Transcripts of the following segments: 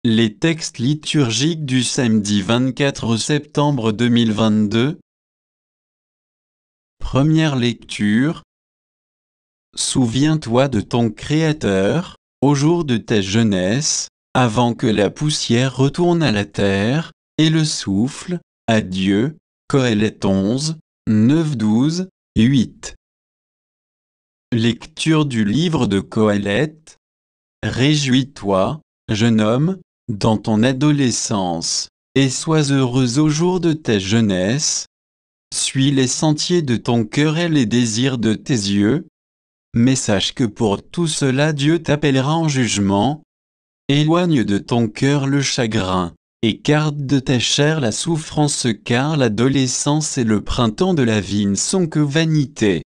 Les textes liturgiques du samedi 24 septembre 2022. Première lecture. Souviens-toi de ton Créateur, au jour de ta jeunesse, avant que la poussière retourne à la terre, et le souffle, à Dieu. Qoëleth 11, 9, 12, 8. Lecture du livre de Qoëleth. Réjouis-toi, jeune homme, dans ton adolescence, et sois heureux au jour de ta jeunesse. Suis les sentiers de ton cœur et les désirs de tes yeux. Mais sache que pour tout cela Dieu t'appellera en jugement. Éloigne de ton cœur le chagrin, écarte de ta chair la souffrance, car l'adolescence et le printemps de la vie ne sont que vanité.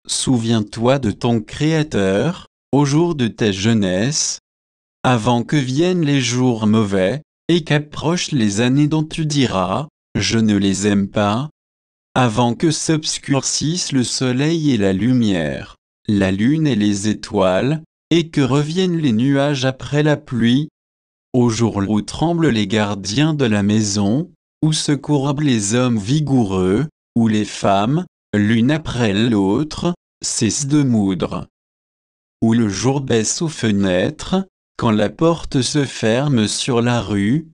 Souviens-toi de ton Créateur, au jour de ta jeunesse, avant que viennent les jours mauvais, et qu'approchent les années dont tu diras, je ne les aime pas, avant que s'obscurcissent le soleil et la lumière, la lune et les étoiles, et que reviennent les nuages après la pluie, au jour où tremblent les gardiens de la maison, où se courbent les hommes vigoureux, où les femmes, l'une après l'autre, cessent de moudre, où le jour baisse aux fenêtres, quand la porte se ferme sur la rue,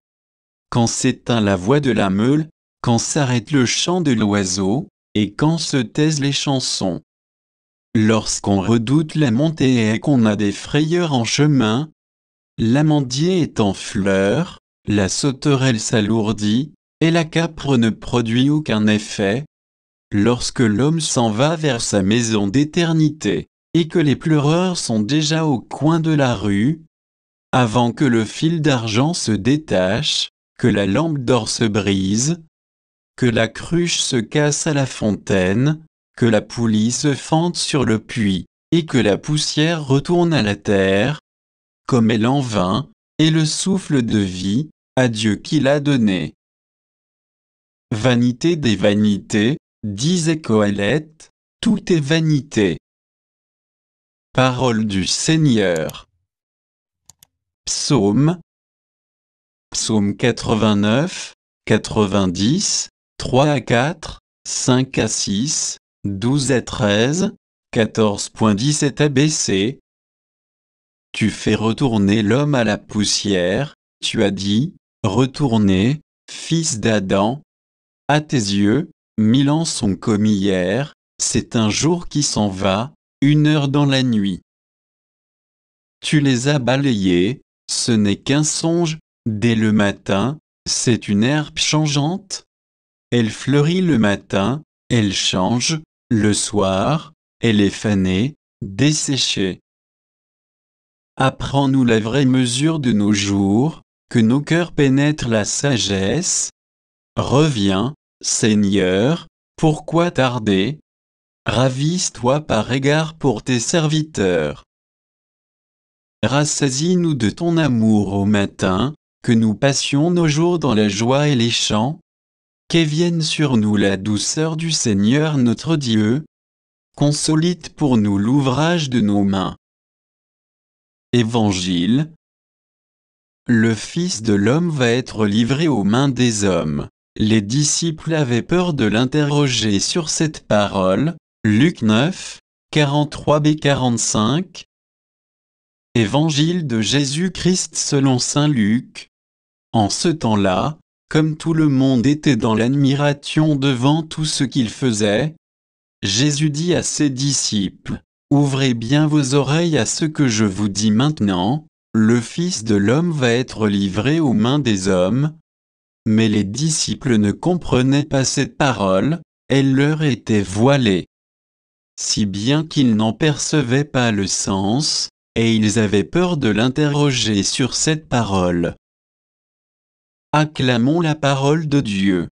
quand s'éteint la voix de la meule, quand s'arrête le chant de l'oiseau, et quand se taisent les chansons. Lorsqu'on redoute la montée et qu'on a des frayeurs en chemin, l'amandier est en fleurs, la sauterelle s'alourdit, et la capre ne produit aucun effet. Lorsque l'homme s'en va vers sa maison d'éternité, et que les pleureurs sont déjà au coin de la rue, avant que le fil d'argent se détache, que la lampe d'or se brise, que la cruche se casse à la fontaine, que la poulie se fende sur le puits, et que la poussière retourne à la terre, comme elle en vint, et le souffle de vie, à Dieu qui l'a donné. Vanité des vanités, disait Qoëleth, tout est vanité. Parole du Seigneur. Psaume. Psaume 89, 90, 3 à 4, 5 à 6, 12 à 13, 14.17 ABC. Tu fais retourner l'homme à la poussière, tu as dit, retournez, fils d'Adam. À tes yeux, 1000 ans sont comme hier, c'est un jour qui s'en va, 1 heure dans la nuit. Tu les as balayés, ce n'est qu'un songe, dès le matin, c'est une herbe changeante. Elle fleurit le matin, elle change, le soir, elle est fanée, desséchée. Apprends-nous la vraie mesure de nos jours, que nos cœurs pénètrent la sagesse. Reviens, Seigneur, pourquoi tarder? Ravise-toi par égard pour tes serviteurs. Rassasie-nous de ton amour au matin, que nous passions nos jours dans la joie et les chants. Qu'ait vienne sur nous la douceur du Seigneur notre Dieu. Consolide pour nous l'ouvrage de nos mains. Évangile. Le Fils de l'homme va être livré aux mains des hommes. Les disciples avaient peur de l'interroger sur cette parole. Luc 9, 43b-45. Évangile de Jésus-Christ selon saint Luc. En ce temps-là, comme tout le monde était dans l'admiration devant tout ce qu'il faisait, Jésus dit à ses disciples, « Ouvrez bien vos oreilles à ce que je vous dis maintenant, le Fils de l'homme va être livré aux mains des hommes. » Mais les disciples ne comprenaient pas cette parole, elle leur était voilée. Si bien qu'ils n'en percevaient pas le sens, et ils avaient peur de l'interroger sur cette parole. Acclamons la parole de Dieu.